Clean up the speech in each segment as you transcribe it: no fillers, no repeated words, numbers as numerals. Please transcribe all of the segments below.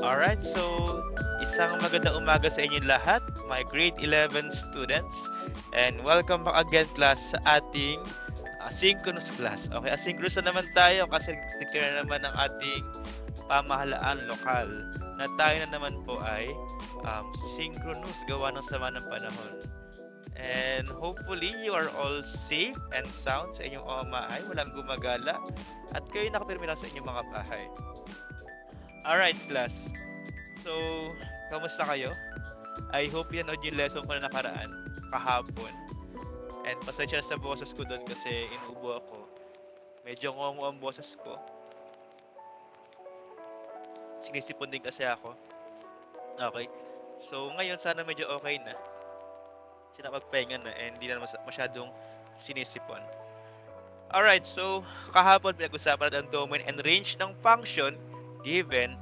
Alright, so isang magandang umaga sa inyong lahat, my grade 11 students. And welcome back again class sa ating asynchronous class. Okay, asynchronous na naman tayo kasi nagkaroon na naman ng ating pamahalaan lokal na tayo na naman po ay synchronous gawa ng sama ng panahon. And hopefully you are all safe and sound sa inyong pamamahay, walang gumagala at kayo nakapirmi lang sa inyong mga bahay. Alright class, so kamusta kayo? I hope yan yung lesson ko na nakaraan kahapon. And pasensya na sa boses ko doon kasi inuubo ako. Medyo ngongo ang boses ko. Sinisipon din kasi ako. Okay. So ngayon sana medyo okay na. Sinapagpahinga na and hindi na masyadong sinisipon. Alright, so kahapon pinag-usapan natin ang domain and range ng function given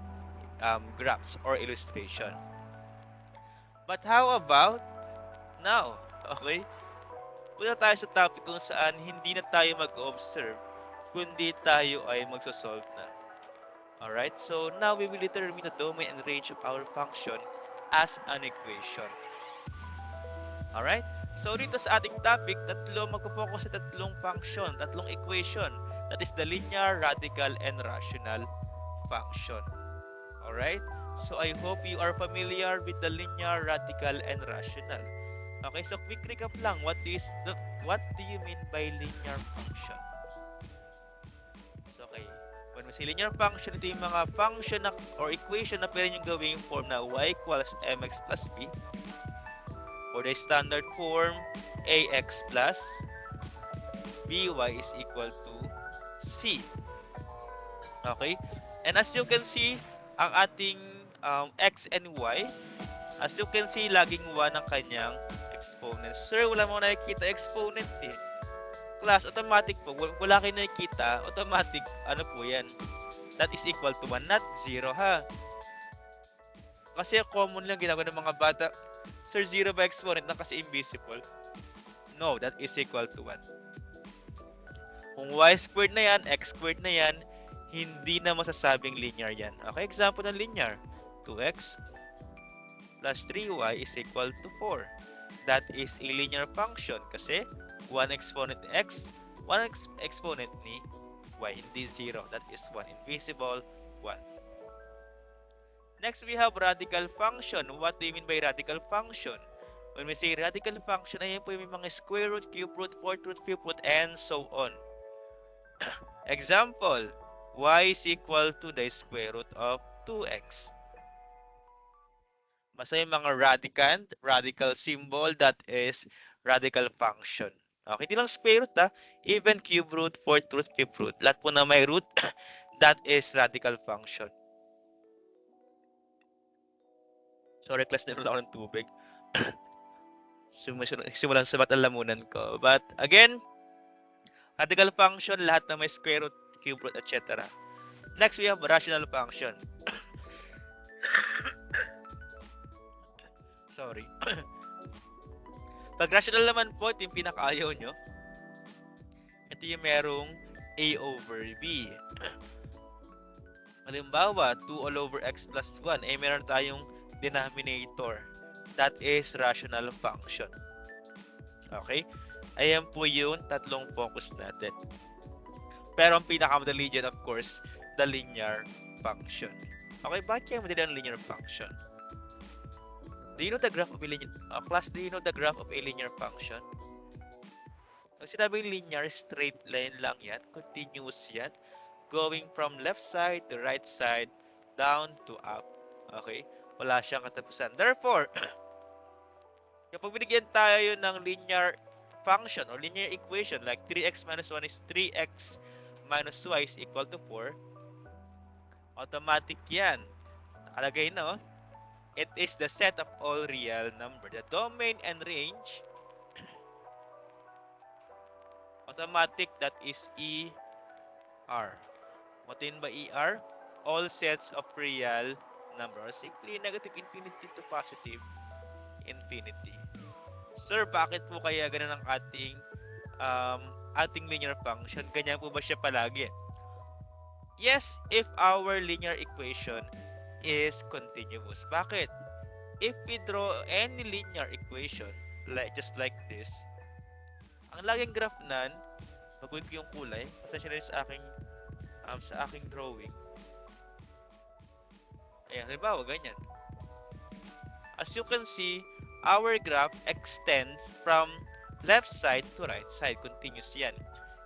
graphs or illustration. But how about now? Okay? Punta tayo sa topic kung saan hindi na tayo mag-observe, kundi tayo ay magsosolve na. Alright? So, now we will determine the domain and range of our function as an equation. Alright? So, dito sa ating topic, magpo-focus sa tatlong function, tatlong equation. That is the linear, radical, and rational function. Alright? So, I hope you are familiar with the linear, radical, and rational. Okay, so quick recap lang. What do you mean by linear function? So, okay. When we say linear function, ito yung mga function na, or equation na pwede nyo gawing form na y equals mx plus b. For the standard form, ax plus by is equal to c. Okay? And as you can see, ang ating x and y, as you can see, laging 1 ang kanyang exponent. Sir, wala mo nakikita exponent eh. Class, automatic po. Wala kayo nakikita, automatic, ano po yan? That is equal to 1, not 0 ha. Kasi common lang ginagawa ng mga bata. Sir, 0 ba exponent na kasi invisible? No, that is equal to 1. Kung y squared na yan, x squared na yan, hindi na masasabing linear yan. Okay, example ng linear. 2x plus 3y is equal to 4. That is a linear function kasi 1 exponent x, 1 exponent ni y, hindi 0. That is 1 invisible, 1. Next, we have radical function. What do you mean by radical function? When we say radical function, ayan po yung mga square root, cube root, fourth root, fifth root, and so on. Example, y is equal to the square root of 2x. Basta yung mga radical symbol, that is radical function. Okay, hindi lang square root even cube root, fourth root, fifth root. Lahat po na may root, that is radical function. Sorry class, naroon ako ng tubig. Simulan sa batang lamunan ko. But again, radical function, lahat na may square root, cube root, etc. Next, we have rational function. Sorry. Pag rational naman po, ito yung pinakaayaw nyo. Ito yung merong a over b. Halimbawa, 2 all over x plus 1, meron tayong denominator. That is rational function. Okay? Ayan po yung tatlong focus natin. Pero ang pinakamadali dyan, of course, the linear function. Okay, bakit kaya madali ang linear function? Do you know the graph of a linear class? Do you know the graph of a linear function? Pag sinabing linear, straight line lang yan. Continuous yan. Going from left side to right side, down to up. Okay? Wala siyang katapusan. Therefore, kapag binigyan tayo ng linear function or linear equation like 3x minus 1 is 3x minus y is equal to 4, automatic yan. Nakalagay na, oh. It is the set of all real number. The domain and range, automatic, that is ER. What do you mean by ER? All sets of real number. Or simply negative infinity to positive infinity. Sir, bakit po kaya ganun ang ating linear function? Ganyan po ba siya palagi? Yes, if our linear equation is continuous. Bakit? If we draw any linear equation, just like this, ang laging graph nan, baguhin ko yung kulay, pasensya na sa aking drawing. Ayan, halimbawa, ganyan. As you can see, our graph extends from left side to right side. Continuous yan.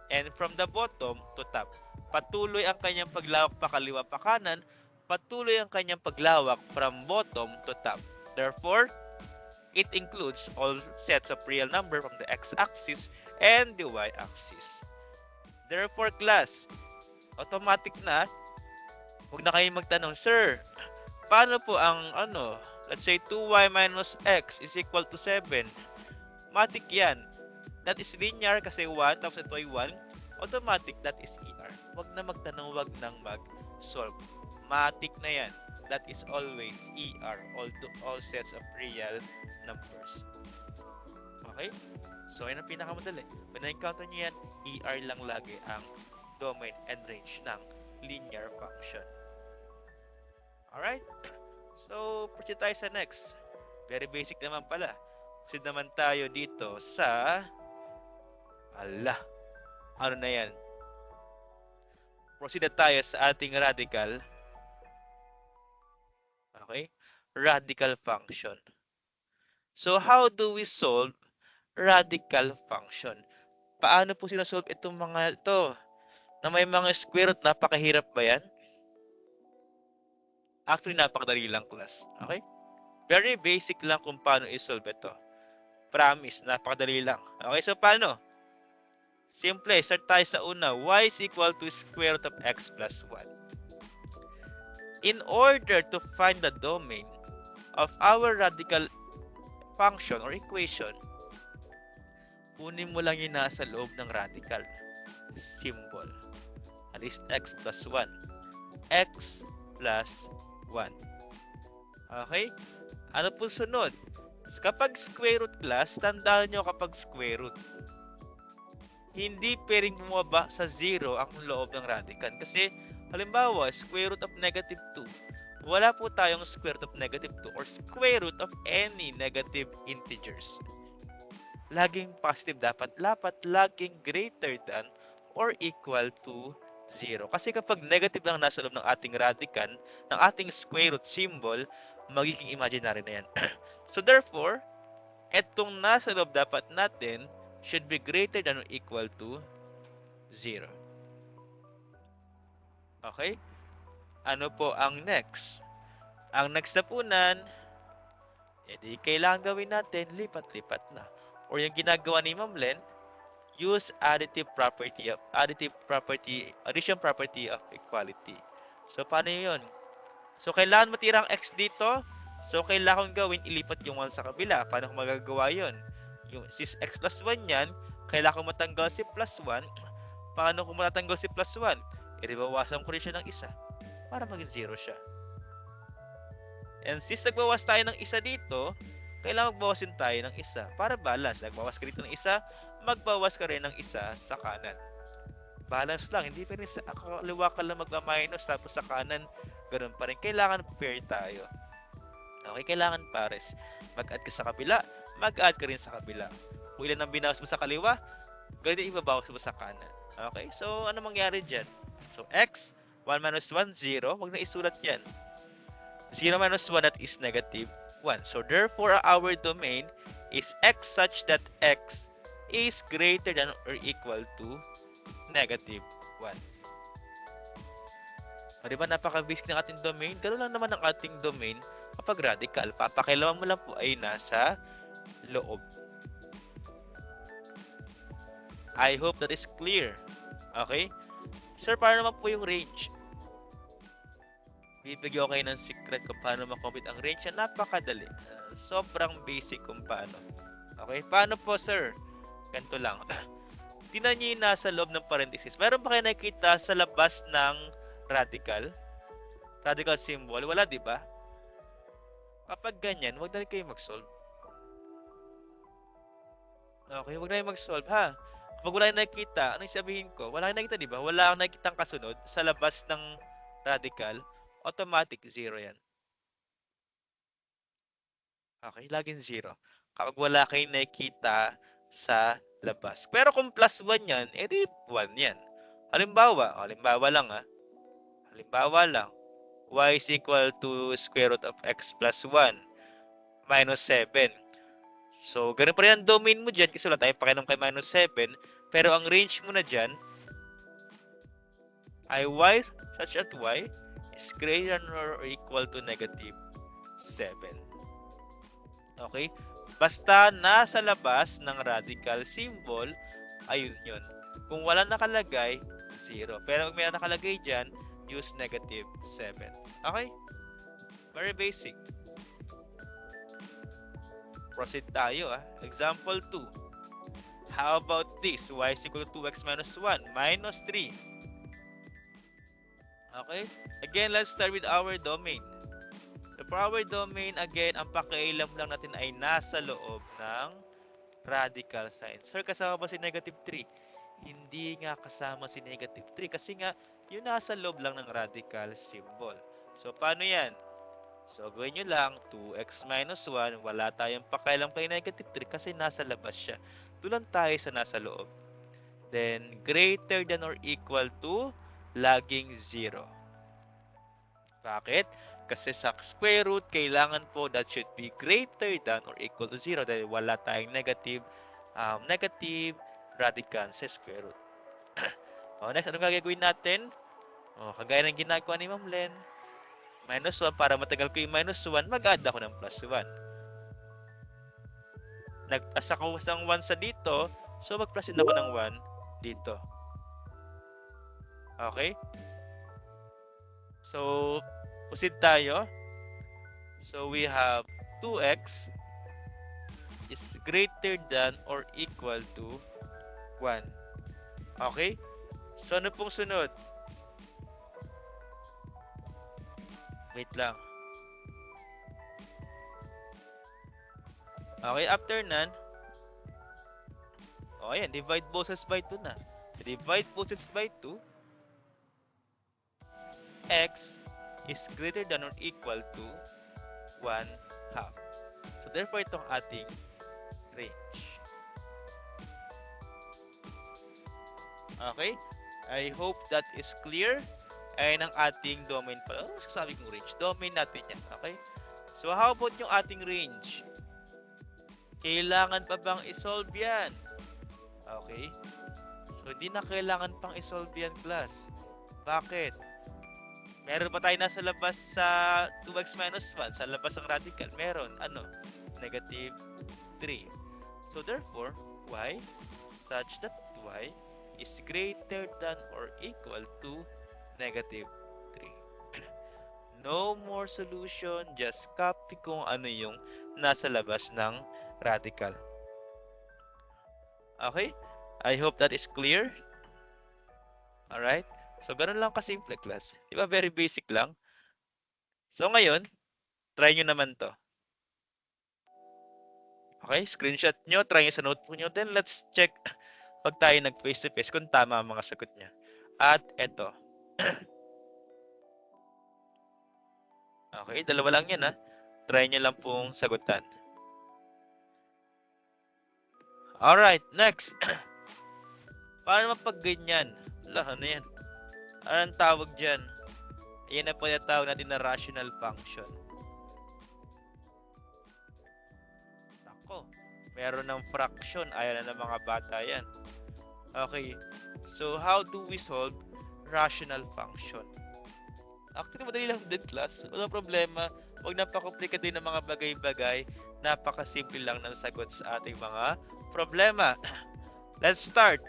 And from the bottom to top. Patuloy ang kanyang paglawak pa kaliwa pa kanan. Patuloy ang kanyang paglawak from bottom to top. Therefore, it includes all sets of real number from the x-axis and the y-axis. Therefore, class, automatic na, huwag na kayong magtanong, Sir, paano po ang let's say 2y minus x is equal to 7. Matik yan. That is linear kasi 1 tapos ito ay 1. Automatic, that is ER. Huwag na magtanong, huwag nang mag-solve. Matik na yan. That is always ER. All sets of real numbers. Okay? So, yan ang pinakamadali. When na-encounter nyo yan, ER lang lagi ang domain and range ng linear function. Alright? So, proceed tayo sa next. Very basic naman pala. Proceed naman tayo dito sa... ano na yan? Proceed na tayo sa ating radical. Okay? Radical function. So, how do we solve radical function? Paano po sinasolve itong mga ito? Na may mga square root, napakahirap ba yan? Actually, napakadali lang, class. Okay? Very basic lang kung paano i-solve ito. Promise, napakadali lang. Okay, so paano? Simple, start tayo sa una. Y is equal to square root of x plus 1. In order to find the domain of our radical function or equation, kunin mo lang yung nasa loob ng radical symbol. That is x plus 1. X plus 1. Okay? Ano po sunod? Kapag square root, class, tandaan nyo kapag square root, hindi pwedeng bumaba sa 0 ang loob ng radical. Kasi, halimbawa, square root of negative 2. Wala po tayong square root of negative 2 or square root of any negative integers. Laging positive dapat. Laging greater than or equal to 0. Kasi kapag negative lang nasa loob ng ating radical, ng ating square root symbol, magiging imaginary na yan. So therefore, etong nasa loob dapat natin should be greater than or equal to 0. Okay? Ano po ang next? Ang next na punan, edi kailangan gawin natin, lipat-lipat na. Or yung ginagawa ni Ma'am Len, use addition property of equality. So, paano yun? So, kailangan matira ang x dito. So, kailangan gawin, ilipat yung 1 sa kabila. Paano ko magagawa yun? Yung since x plus 1 yan, kailangan ko matanggal si plus 1. Paano ko matatanggal si plus 1? Ibawasan ko rin siya ng isa para maging 0 siya. And since nagbawas tayo ng isa dito, kailangan magbawasin tayo ng isa para balance. Nagbawas ka dito ng isa, magbawas ka rin ng isa sa kanan. Balance lang. Hindi pa rin sa kaliwa ka lang magma-minus tapos sa kanan, ganun pa rin. Kailangan pair tayo. Okay, kailangan pares. Mag-add ka sa kabila, mag-add ka rin sa kabila. Kung ilan ang binawas mo sa kaliwa, ganun ibabawas mo sa kanan. Okay, so ano mangyari dyan? So x, 1 minus 1, 0. Huwag na isulat yan. 0 minus 1, that is negative 1. So therefore, our domain is x such that x is greater than or equal to negative 1. O diba, napaka-basic ng ating domain. Ganoon lang naman ang ating domain kapag radical. Papakilaman mo lang po ay nasa loob. I hope that is clear. Okay? Sir, paano naman po yung range? Bibigyan ko kayo ng secret kung paano makompute ang range. Napakadali. Sobrang basic kung paano. Okay? Paano po, sir? Ganito lang. Tingnan nyo yung nasa loob ng parenthesis. Meron ba kayo nakikita sa labas ng radical? Radical symbol? Wala, di ba? Kapag ganyan, huwag na rin kayo mag-solve. Okay, huwag na kayo mag-solve, ha? Kapag wala kayong nakikita, ano yung sabihin ko? Wala kayong nakikita, di ba? Wala kang nakikitang kasunod sa labas ng radical. automatic 0 yan. Okay, laging 0. Kapag wala kayong nakikita sa labas. Pero kung plus 1 yan, edi 1 yan. Halimbawa lang halimbawa lang, y is equal to square root of x plus 1 minus 7. So, ganun pa rin ang domain mo dyan kasi wala tayong pakialam kay minus 7. Pero ang range mo na dyan ay y such that y is greater than or equal to negative 7. Okay? Basta nasa labas ng radical symbol, ayun yun. Kung wala nakalagay, 0. Pero kung may nakalagay dyan, use negative 7. Okay? Very basic. Proceed tayo. Example 2. How about this? Y is equal to 2x minus 1 minus 3. Okay? Again, let's start with our domain. So for our domain, again, ang pakialam lang natin ay nasa loob ng radical sign. Sir, kasama ba si negative 3? Hindi nga kasama si negative 3 kasi nga, yun nasa loob lang ng radical symbol. So, paano yan? So, gawin nyo lang, 2x minus 1, wala tayong pakialam kay negative 3 kasi nasa labas siya. Doon tayo sa nasa loob. Then, greater than or equal to, laging 0. Bakit? Kasi sa square root, kailangan po that should be greater than or equal to 0 dahil wala tayong negative radical sa square root. Next, anong gagawin natin? Kagaya ng ginagawa ni Ma'am Len, minus 1, para matagal ko yung minus 1, mag-add ako ng plus 1. Nag-asa ko isang 1 sa dito, so mag-plus din ako ng 1 dito. Okay? So, proceed tayo. So, we have 2x is greater than or equal to 1. Okay? So, ano pong sunod? Wait lang. Okay, after none, ayan, divide both sides by 2 na. Divide both sides by 2, x is greater than or equal to 1/2. So, therefore, itong ating range. Okay? I hope that is clear. Ayan ang ating domain pala. Ano sasabi kong range? Domain natin yan. Okay? So, how about yung ating range? Kailangan pa bang isolve yan? Okay? So, hindi na kailangan pang isolve yan, class. Bakit? Meron pa tayo nasa labas sa 2x minus 1. Sa labas ng radical, meron. Ano? Negative 3. So, therefore, y such that y is greater than or equal to negative 3. No more solution. Just copy kung ano yung nasa labas ng radical. Okay? I hope that is clear. Alright? So, ganun lang kasimple, class. Diba? Very basic lang. So, ngayon, try nyo naman to. Okay? Screenshot nyo, try nyo sa notebook nyo. Then, let's check pag tayo nag-face-to-face kung tama ang mga sagot nyo. At eto. Okay? Dalawa lang yan, ha? Try nyo lang pong sagutan. Alright, next. Paano mapag-ganyan? Ano yan? Anong tawag dyan? Ayan na po yung tawag natin na rational function. Ako, meron ng fraction. Ayan na ng mga bata yan. Okay. So, how do we solve rational function? Actually, madali lang din, class. Walang problema. Huwag napaka-complicate din ng mga bagay-bagay. Napaka-simple lang ng sagot sa ating mga problema. Let's start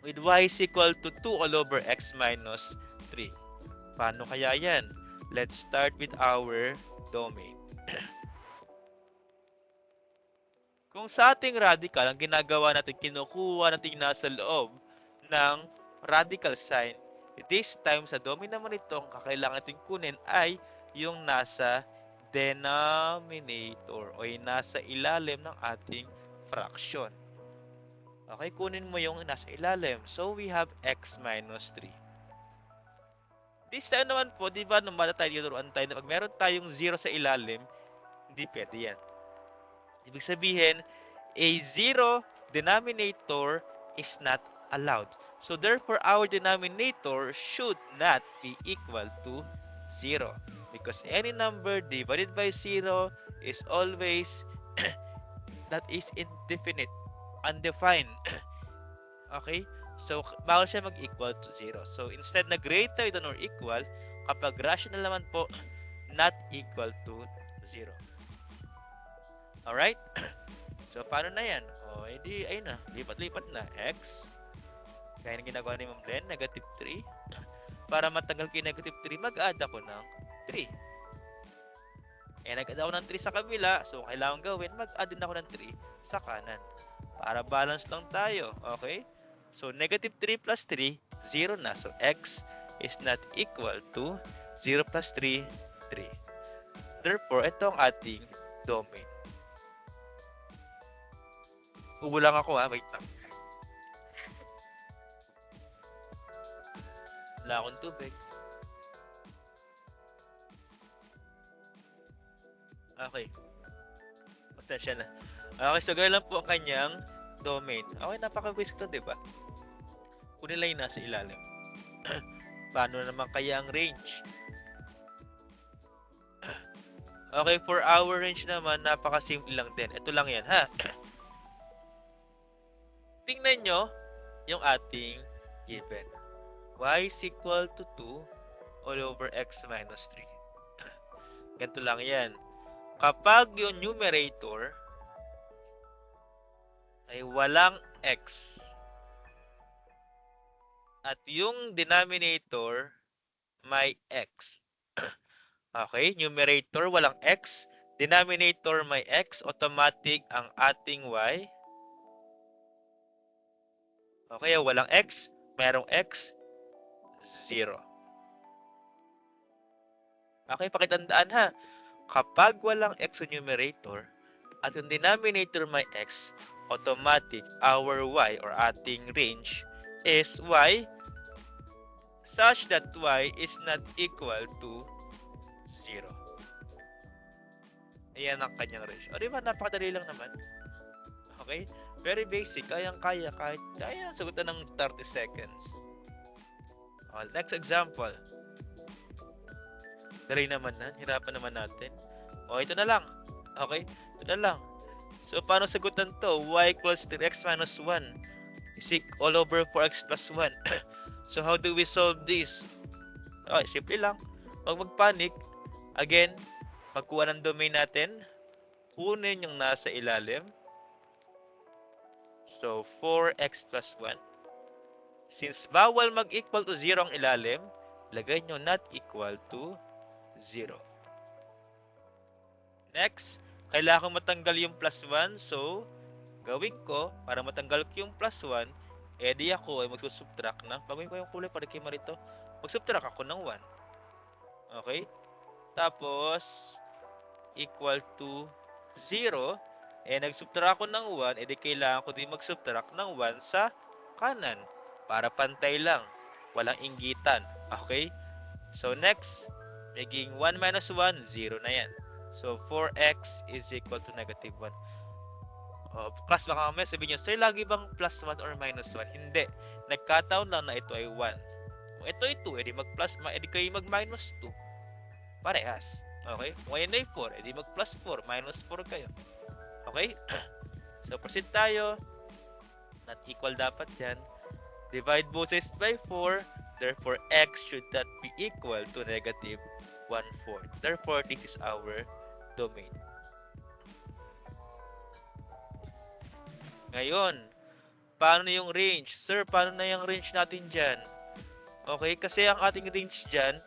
with y is equal to 2 all over x minus 3. Paano kaya yan? Let's start with our domain. Kung sa ating radical, ang ginagawa natin, kinukuha natin nasa loob ng radical sign, this time sa domain naman ito, ang kakailangan natin kunin ay yung nasa denominator o yung nasa ilalim ng ating fraction. Okay, kunin mo yung nasa ilalim. So, we have x minus 3. This time naman po, di ba, nung bata tayo, tinuruan tayo na pag meron tayong 0 sa ilalim, hindi pwede yan. Ibig sabihin, a 0 denominator is not allowed. So therefore, our denominator should not be equal to 0. Because any number divided by 0 is always that is indefinite, undefined. Okay? So, bawal siya mag-equal to 0. So, instead na greater than or equal, kapag rational naman po, not equal to 0. Alright? So, paano na yan? O, edi, ayun na. Lipat-lipat na. X. Kaya na ginagawa ni Ma'am Len, negative 3. Para matanggal ko yung negative 3, mag-add ako ng 3. Eh, nag-add ako ng 3 sa kabila. So, kailangan gawin, mag-add din ako ng 3 sa kanan. Para balance lang tayo. Okay? So, negative 3 plus 3, 0 na. So, x is not equal to 0 plus 3, 3. Therefore, ito ang ating domain. Ubo lang ako ha. Wait lang. Wala akong tubig. Okay. Pasensya na. Okay, so gano'n lang po ang kanyang domain. Okay, napaka-basic to, di ba? Kunin lang yung nasa ilalim. Paano naman kaya ang range? Okay, for our range naman, napaka-simple lang din. Ito lang yan, ha? Tingnan nyo yung ating given. Y is equal to 2 all over x minus 3. Ganito lang yan. Kapag yung numerator ay walang x at yung denominator may x. Okay, numerator walang x, denominator may x, automatic ang ating y. Okay, walang x, merong x, 0. Okay, pakitandaan ha. Kapag walang x sa numerator at yung denominator may x, automatic our y or ating range is y such that y is not equal to 0. Ayan ang kanyang range. O diba, napakadali lang naman. Okay? Very basic. Kayang-kaya kahit kaya sagutan ng 30 seconds. Okay, next example. Dali naman na. Hirapan naman natin. O, ito na lang. Okay? Ito na lang. So, paano sagutan to? Y equals 3x minus 1 is all over 4x plus 1. So, how do we solve this? Okay, simple lang. Huwag magpanik. Again, pagkuha ng domain natin, kunin yung nasa ilalim. So, 4x plus 1. Since bawal mag-equal to 0 ang ilalim, lagay nyo not equal to 0. Next, kailangan matanggal yung plus 1. So, gawin ko, para matanggal ko yung plus 1, edi ako ay magsusubtract ng, bagawin ko yung kulay para kay Marito, magsubtract ako ng 1. Okay? Tapos, equal to 0. Nagsubtract ako ng 1, edi kailangan ko din magsubtract ng 1 sa kanan. Para pantay lang. Walang inggitan. Okay? So, next, maging 1 minus 1, 0 na yan. So, 4x is equal to negative 1. Class, baka mamaya sabihin nyo, sir, lagi bang plus 1 or minus 1? Hindi. Nagkataon lang na ito ay 1. Kung ito ay 2, edi mag-plus, edi kayo mag-minus 2. Parehas. Okay? Kung ngayon ay 4, edi mag-plus 4, minus 4 kayo. Okay? So, proceed tayo. Not equal dapat yan. Divide both sides by 4. Therefore, x should not be equal to negative 1/4. Therefore, this is our domain. Ngayon, paano yung range? Sir, paano na yung range natin dyan? Okay, kasi ang ating range dyan,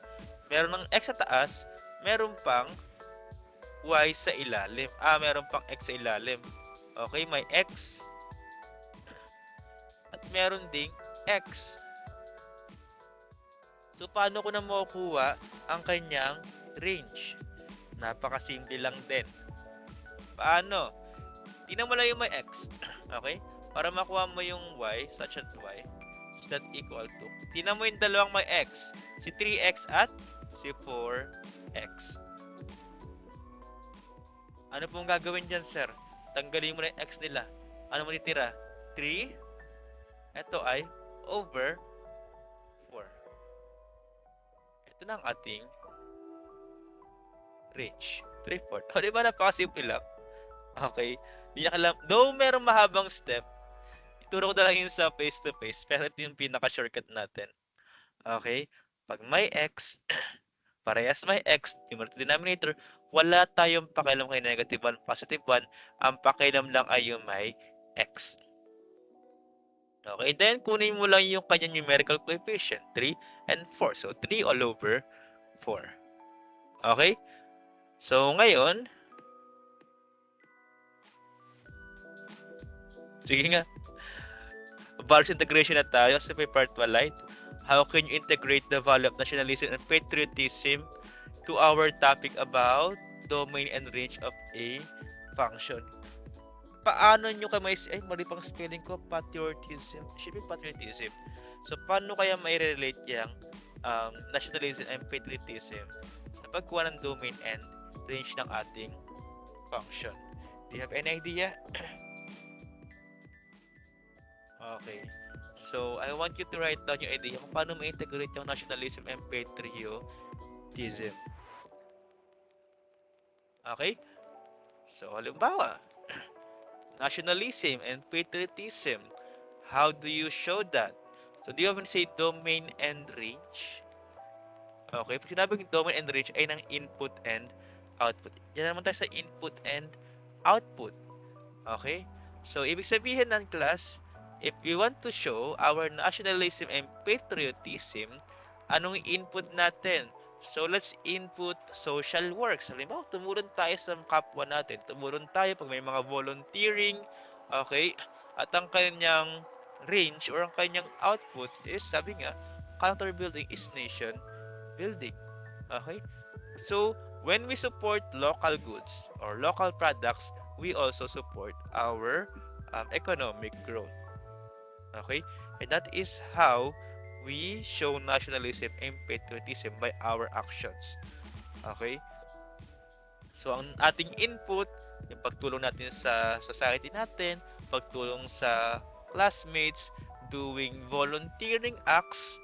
meron ng x sa taas, meron pang y sa ilalim. Meron pang x sa ilalim. Okay, may x. At meron ding x. So, paano ko na makukuha ang kanyang range? Napakasimple lang din. Paano? Tingnan mo lang yung may x. Okay? Para makuha mo yung y, such as y. not equal to. Tingnan mo yung dalawang may x. Si 3x at si 4x. Ano pong gagawin dyan, sir? Tanggalin mo na yung x nila. Ano mo titira? 3. Ito ay over 4. Ito na ang ating range. 3/4. O, diba napakasimple lang? Okay? Di niya alam. Though merong mahabang step, ituro ko na lang yun sa face-to-face. Pero ito yung pinaka-shortcut natin. Okay? Pag may x, parehas may x, numerator denominator, wala tayong pakialam kay negative 1, positive 1. Ang pakialam lang ay yung may x. Okay, then kunin mo lang yung kanyang numerical coefficient, 3 and 4. So, 3 all over 4. Okay? So, ngayon, sige nga, values integration na tayo sa part 1 light. How can you integrate the value of nationalism and patriotism to our topic about domain and range of a function? Paano nyo kayo ay mali pang spelling ko, patriotism, should be patriotism. So, paano kaya may relate yung nationalism and patriotism sa pagkuha ng domain and range ng ating function? Do you have any idea? Okay. So, I want you to write down yung idea kung paano ma-integrate yung nationalism and patriotism. Okay? So, halimbawa, nationalism and patriotism. How do you show that? So, do you often say domain and range? Okay, pag sinabing domain and range ay ng input and output. Yan naman tayo sa input and output. Okay? So, ibig sabihin ng class, if we want to show our nationalism and patriotism, anong input natin? So, let's input social works. Halimbawa, tumulong tayo sa kapwa natin. Tumulong tayo pag may mga volunteering. Okay? At ang kanyang range or ang kanyang output is, sabi nga, character building is nation building. Okay? So, when we support local goods or local products, we also support our economic growth. Okay? And that is how we show nationalism and patriotism by our actions. Okay? So, ang ating input, yung pagtulong natin sa society natin, pagtulong sa classmates, doing volunteering acts,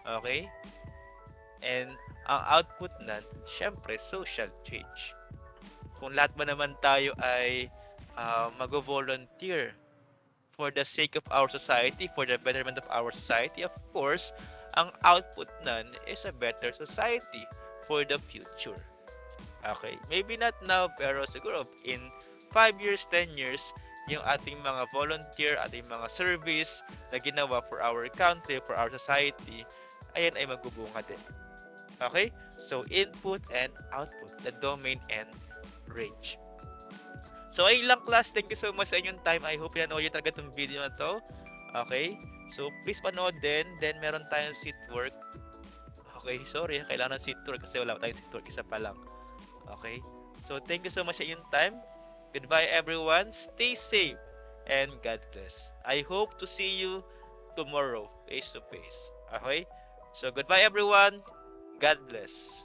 okay? And ang output nan, syempre, social change. Kung lahat ba naman tayo ay mag-volunteer for the sake of our society, for the betterment of our society, of course, ang output nan is a better society for the future. Okay, maybe not now, pero siguro in 5 years, 10 years, yung ating mga volunteer, ating mga service na ginawa for our country, for our society, ayan ay magbubunga din. Okay, so input and output, the domain and range. So, ayun lang class. Thank you so much sa inyong time. I hope pinanood nyo talaga itong video na to. Okay? So, please panood din. Then, meron tayong seat work. Okay, sorry. Kailangan ng seat work kasi wala tayong seat work. Isa pa lang. Okay? So, thank you so much sa inyong time. Goodbye, everyone. Stay safe. And God bless. I hope to see you tomorrow, face to face. Okay? So, goodbye, everyone. God bless.